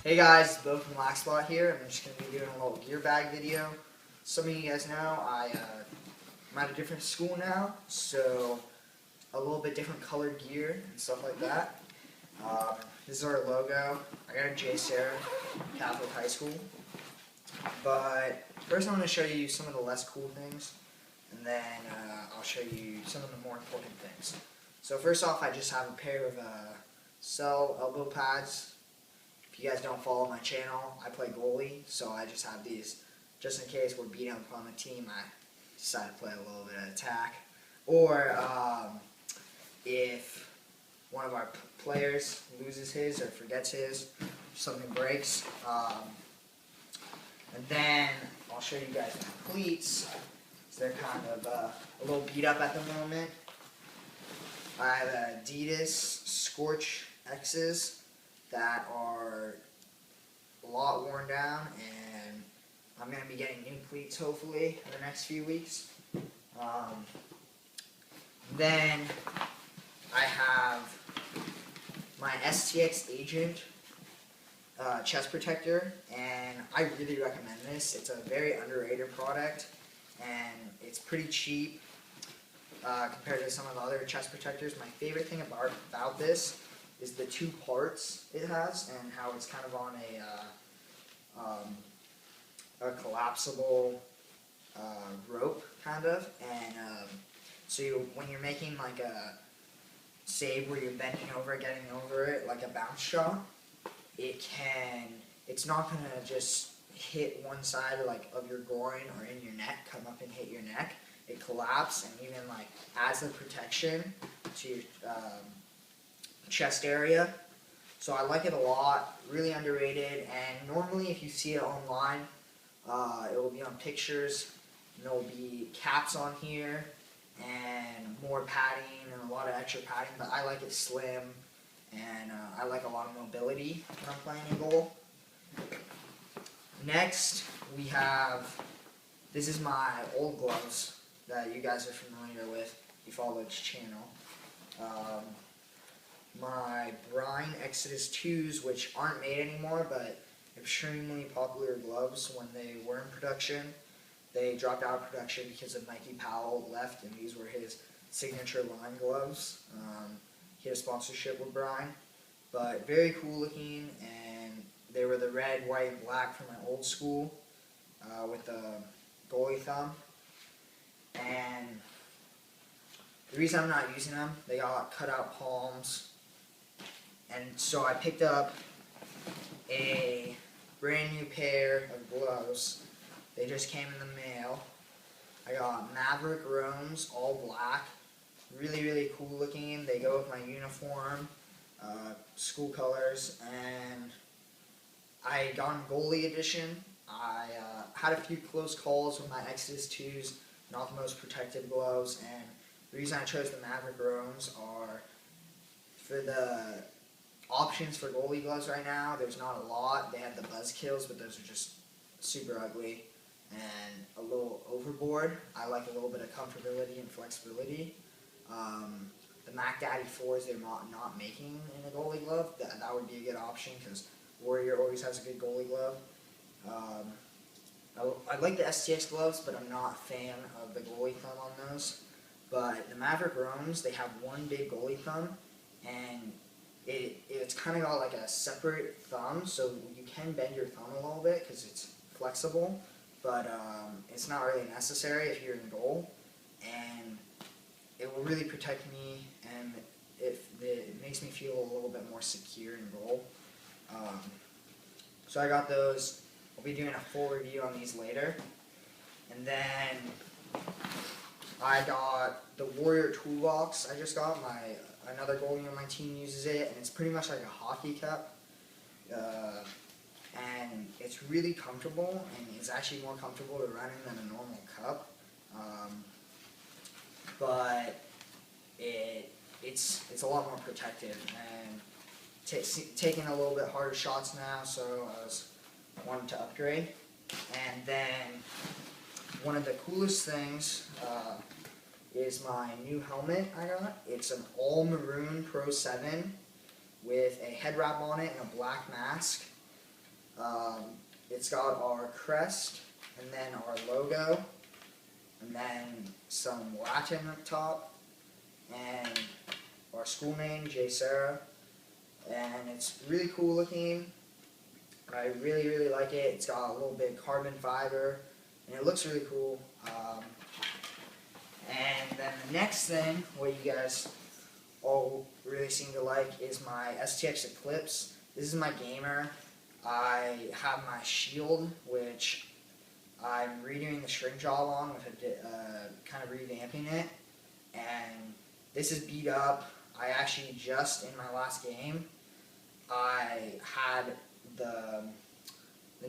Hey guys, Bo from Laxsplat here. I'm just going to be doing a little gear bag video. Some of you guys know I'm at a different school now, so a little bit different colored gear and stuff like that. This is our logo. I got a cpx-r Catholic High School. But first I'm going to show you some of the less cool things, and then I'll show you some of the more important things. So first off, I just have a pair of Cell elbow pads. If you guys don't follow my channel, I play goalie, so I just have these just in case we're beating up on the team. I decide to play a little bit of attack, or if one of our players loses his or forgets his, something breaks. And then I'll show you guys my cleats. So they're kind of a little beat up at the moment. I have Adidas Scorch X's that are a lot worn down, and I'm going to be getting new cleats hopefully in the next few weeks. Then I have my STX Agent chest protector, and I really recommend this. It's a very underrated product, and it's pretty cheap compared to some of the other chest protectors. My favorite thing about this is the two parts it has, and how it's kind of on a collapsible rope, kind of. And so when you're making like a save where you're bending over, getting over it, like a bounce shot, it's not going to just hit one side of your groin or in your neck, come up and hit your neck. It collapses and even adds the protection to your chest area. So I like it a lot, really underrated, and normally if you see it online, it will be on pictures, and there will be caps on here, and more padding, and a lot of extra padding, but I like it slim, and I like a lot of mobility when I'm playing in goal. Next, we have, this is my old gloves that you guys are familiar with if you follow this channel. My Brine Exodus 2s, which aren't made anymore, but extremely popular gloves when they were in production. They dropped out of production because of Mikey Powell left, and these were his signature line gloves. He had a sponsorship with Brine, but very cool looking, and they were the red, white, and black from my old school with the goalie thumb. And the reason I'm not using them, they got cut out palms, and so I picked up a brand new pair of gloves. They just came in the mail. I got Maverick Roams, all black, really, really cool looking. They go with my uniform, school colors, and I got in goalie edition. I had a few close calls with my Exodus 2s, not the most protective gloves, and the reason I chose the Maverick Roams are for the options for goalie gloves right now. There's not a lot. They have the buzz kills, but those are just super ugly and a little overboard. I like a little bit of comfortability and flexibility. The Mac Daddy 4s they're not making in a goalie glove. That would be a good option because Warrior always has a good goalie glove. I like the STX gloves, but I'm not a fan of the goalie thumb on those. But the Maverick Roams, they have one big goalie thumb, and it's kind of got like a separate thumb, so you can bend your thumb a little bit because it's flexible, but it's not really necessary if you're in goal, and it will really protect me, and it makes me feel a little bit more secure in goal. So I got those. I'll be doing a full review on these later. And then I got the Warrior toolbox. I just got another goalie on my team uses it, and it's pretty much like a hockey cup. And it's really comfortable, and it's actually more comfortable to run in than a normal cup. But it's a lot more protective, and taking a little bit harder shots now, so I wanted to upgrade. And then one of the coolest things is my new helmet I got. It's an all maroon Pro 7 with a head wrap on it and a black mask. It's got our crest, and then our logo, and then some Latin up top, and our school name, cpx-r, and it's really cool looking. I really like it. It's got a little bit of carbon fiber, and it looks really cool. And then the next thing, what you guys all really seem to like, is my STX Eclipse. This is my gamer. I have my shield, which I'm redoing the string job on with kind of revamping it. And this is beat up. I actually just, in my last game, I had the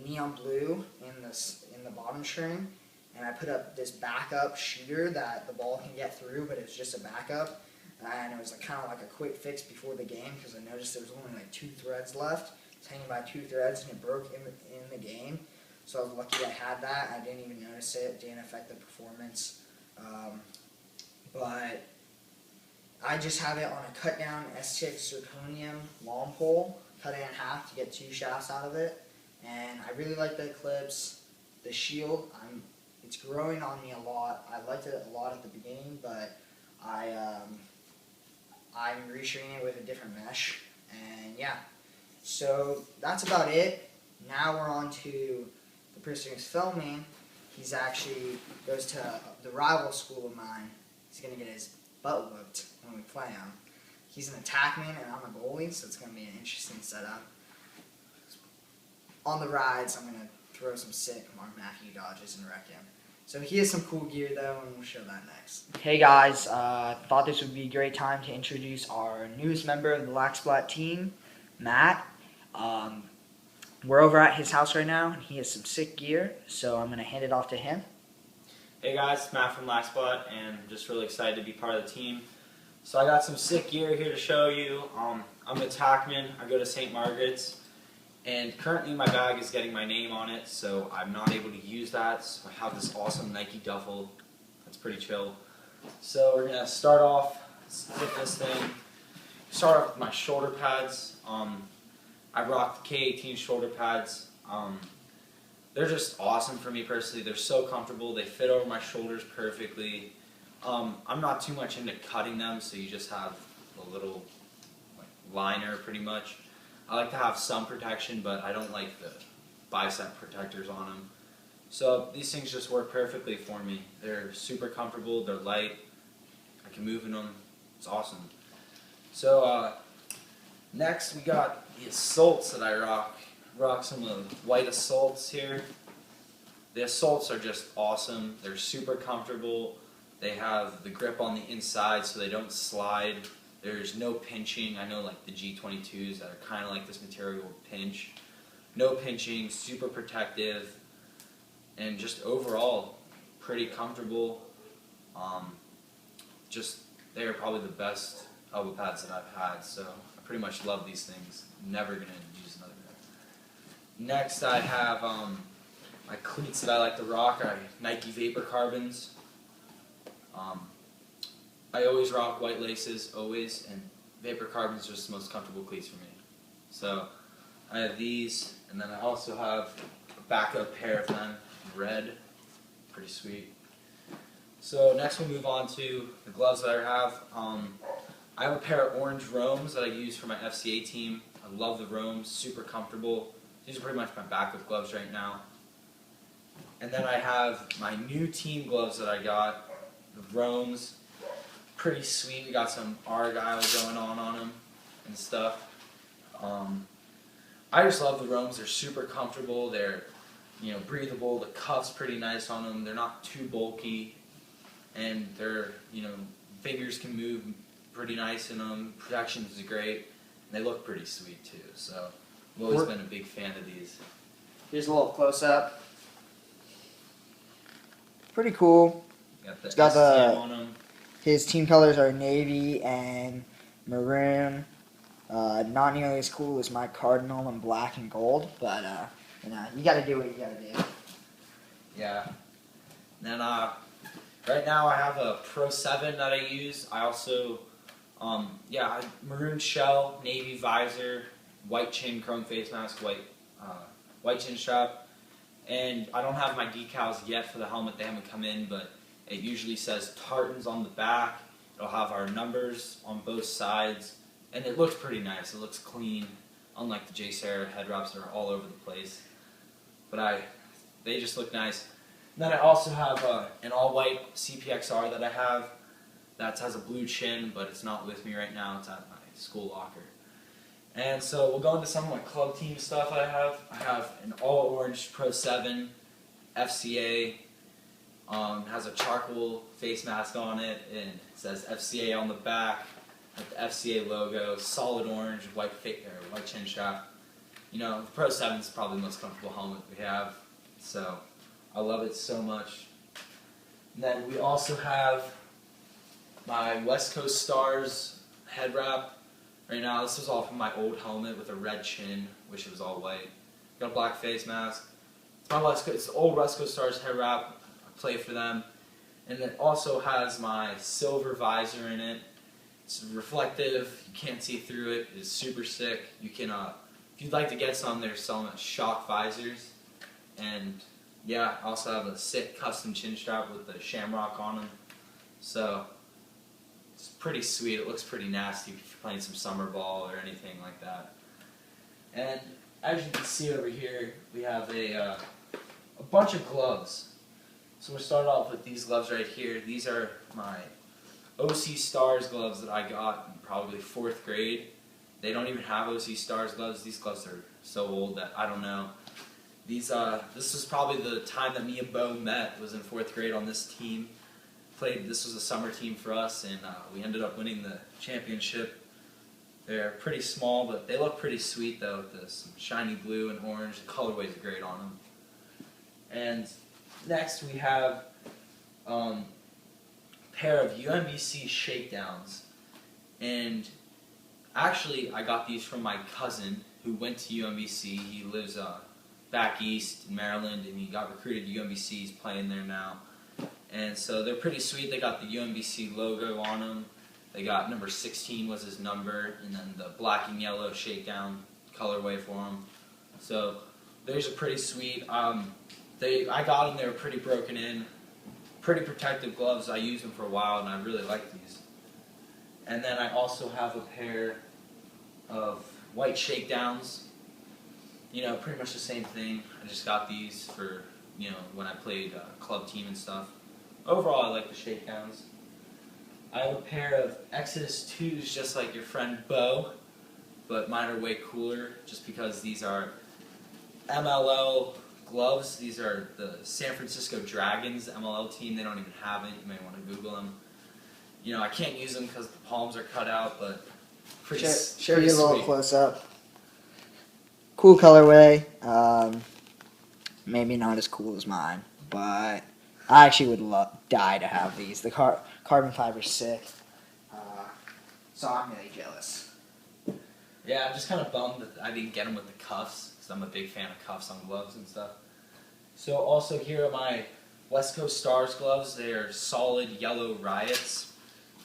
neon blue in the bottom string, and I put up this backup shooter that the ball can get through, but it's just a backup. And it was kind of like a quick fix before the game, because I noticed there was only like 2 threads left. It's hanging by 2 threads, and it broke in the game. So I was lucky I had that. I didn't even notice it. It didn't affect the performance. But I just have it on a cut down STX zirconium long pole, cut it in half to get 2 shafts out of it. And I really like the Eclipse. The shield, it's growing on me a lot. I liked it a lot at the beginning, but I'm reshooting it with a different mesh. And yeah, so that's about it. Now we're on to the person who's filming. He's actually goes to the rival school of mine. He's going to get his butt whooped when we play him. He's an attackman and I'm a goalie, so it's going to be an interesting setup. On the rides, I'm going to throw some sick Mark Matthew dodges and wreck him. So he has some cool gear though, and we'll show that next. Hey guys, thought this would be a great time to introduce our newest member of the Laxsplat team, Matt. We're over at his house right now, and he has some sick gear, so I'm going to hand it off to him. Hey guys, it's Matt from Laxsplat, and I'm just really excited to be part of the team. So I got some sick gear here to show you. I'm an attackman. I go to St. Margaret's, and currently my bag is getting my name on it, so I'm not able to use that. So I have this awesome Nike duffel. That's pretty chill. So we're gonna start off with this thing. Start off with my shoulder pads. I rock the K18 shoulder pads. They're just awesome for me personally. They're so comfortable. They fit over my shoulders perfectly. I'm not too much into cutting them, so you just have a little liner pretty much. I like to have some protection, but I don't like the bicep protectors on them. So these things just work perfectly for me. They're super comfortable. They're light. I can move in them. It's awesome. So next we got the Assaults that I rock. Rock some of the white Assaults here. The Assaults are just awesome. They're super comfortable. They have the grip on the inside so they don't slide. There's no pinching. I know like the G22s that are kind of like this material will pinch. No pinching, super protective, and just overall pretty comfortable. They're probably the best elbow pads that I've had, so I pretty much love these things. Never going to use another pair. Next I have my cleats that I like to rock are Nike Vapor Carbons. I always rock white laces, always, and Vapor Carbons are just the most comfortable cleats for me. So I have these, and then I also have a backup pair of them in red. Pretty sweet. So next we'll move on to the gloves that I have. I have a pair of orange Roams that I use for my FCA team. I love the Roams, super comfortable. These are pretty much my backup gloves right now. And then I have my new team gloves that I got, the Roams. Pretty sweet. We got some Argyle going on them and stuff. I just love the Roams. They're super comfortable. They're breathable. The cuff's pretty nice on them. They're not too bulky, and they're fingers can move pretty nice in them. Protection is great, and they look pretty sweet too. So I've always been a big fan of these. Here's a little close up. Pretty cool. It's got the STM on them. His team colors are navy and maroon. Not nearly as cool as my cardinal in black and gold, but you got to do what you got to do. Yeah. Then right now I have a Pro 7 that I use. I also maroon shell, navy visor, white chin chrome face mask, white white chin strap. And I don't have my decals yet for the helmet, they haven't come in, but it usually says Tartans on the back. It'll have our numbers on both sides, and it looks pretty nice. It looks clean, unlike the cpx-r head wraps that are all over the place. But they just look nice. And then I also have an all-white cpx-r that I have that has a blue chin, but it's not with me right now. It's at my school locker. And so we'll go into some of my club team stuff I have. I have an all-orange Pro 7 FCA. Has a charcoal face mask on it, and it says FCA on the back with the FCA logo, solid orange, white chin strap. You know, the Pro 7 is probably the most comfortable helmet we have, so I love it so much. And then we also have my West Coast Stars head wrap. Right now, this was all from my old helmet with a red chin. Wish it was all white. Got a black face mask. It's my it's the old West Coast Stars head wrap. Play for them, and it also has my silver visor in it. It's reflective, you can't see through it. It's super sick. You can, if you'd like to get some, they're selling shock visors. And yeah, I also have a sick custom chin strap with the shamrock on them. So it's pretty sweet. It looks pretty nasty if you're playing some summer ball or anything like that. And as you can see over here, we have a bunch of gloves. So we'll start off with these gloves right here. These are my OC Stars gloves that I got in probably 4th grade. They don't even have OC Stars gloves. These gloves are so old that I don't know. This was probably the time that me and Bo met, was in 4th grade on this team. This was a summer team for us, and we ended up winning the championship. They're pretty small, but they look pretty sweet though, with this shiny blue and orange. The colorways are great on them. And next we have a pair of UMBC shakedowns, and actually I got these from my cousin who went to UMBC. He lives back east in Maryland, and he got recruited to UMBC. He's playing there now, and so they're pretty sweet. They got the UMBC logo on them. They got number 16 was his number, and then the black and yellow shakedown colorway for him. So those are pretty sweet. I got them, they were pretty broken in, pretty protective gloves. I used them for a while, and I really like these. And then I also have a pair of white shakedowns. You know, pretty much the same thing. I just got these for, you know, when I played club team and stuff. Overall, I like the shakedowns. I have a pair of Exodus 2s, just like your friend Bo, but mine are way cooler, just because these are MLL gloves. These are the San Francisco Dragons MLL team. They don't even have it. You may want to Google them. You know, I can't use them because the palms are cut out, but pretty Show pretty you a little sweet. close up. Cool colorway. Maybe not as cool as mine, but I actually would die to have these. The carbon fiber's sick, so I'm really jealous. Yeah, I'm just kind of bummed that I didn't get them with the cuffs, because I'm a big fan of cuffs on gloves and stuff. So also here are my West Coast Stars gloves. They are solid yellow Riots.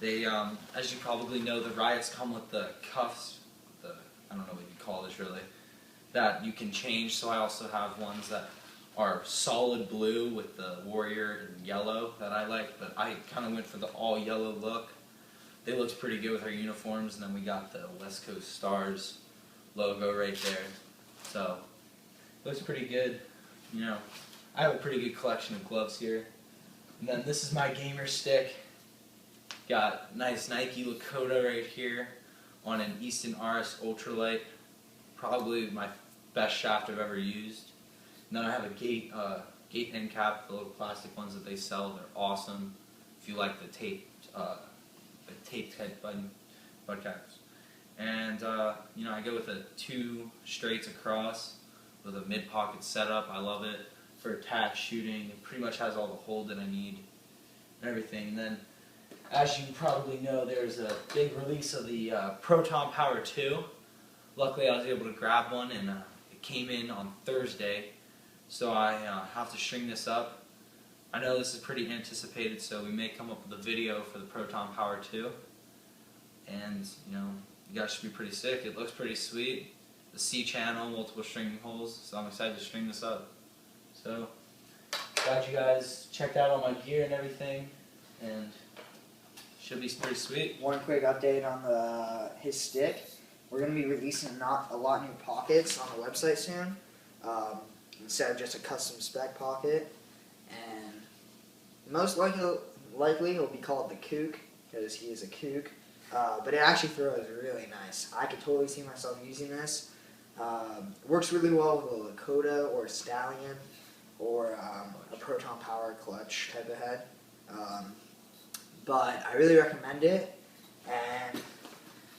They, as you probably know, the Riots come with the cuffs, I don't know what you call this really, that you can change. So I also have ones that are solid blue with the Warrior in yellow that I like, but I kind of went for the all yellow look. They looked pretty good with our uniforms, and then we got the West Coast Stars logo right there. So, looks pretty good. You know, I have a pretty good collection of gloves here. And then this is my gamer stick. Got nice Nike Lakota right here on an Easton RS Ultralight. Probably my best shaft I've ever used. And then I have a gate end cap, the little plastic ones that they sell. They're awesome. If you like the taped type butt caps. And you know, I go with a 2 straights across with a mid pocket setup. I love it for attack shooting. It pretty much has all the hold that I need and everything. And then, as you probably know, there's a big release of the Proton Power 2. Luckily, I was able to grab one, and it came in on Thursday. So I have to string this up. I know this is pretty anticipated, so we may come up with a video for the Proton Power 2. And, you know, you guys should be pretty sick. It looks pretty sweet. the C channel, multiple stringing holes. So I'm excited to string this up. So glad you guys checked out all my gear and everything, and should be pretty sweet. One quick update on his stick. We're going to be releasing a lot new pockets on the website soon, instead of just a custom spec pocket. And most likely he'll be called the Kook, because he is a kook. But it actually throws really nice. I could totally see myself using this. Works really well with a Lakota or a Stallion or a Proton Power clutch type of head. But I really recommend it. And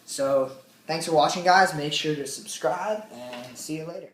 so thanks for watching, guys. Make sure to subscribe, and see you later.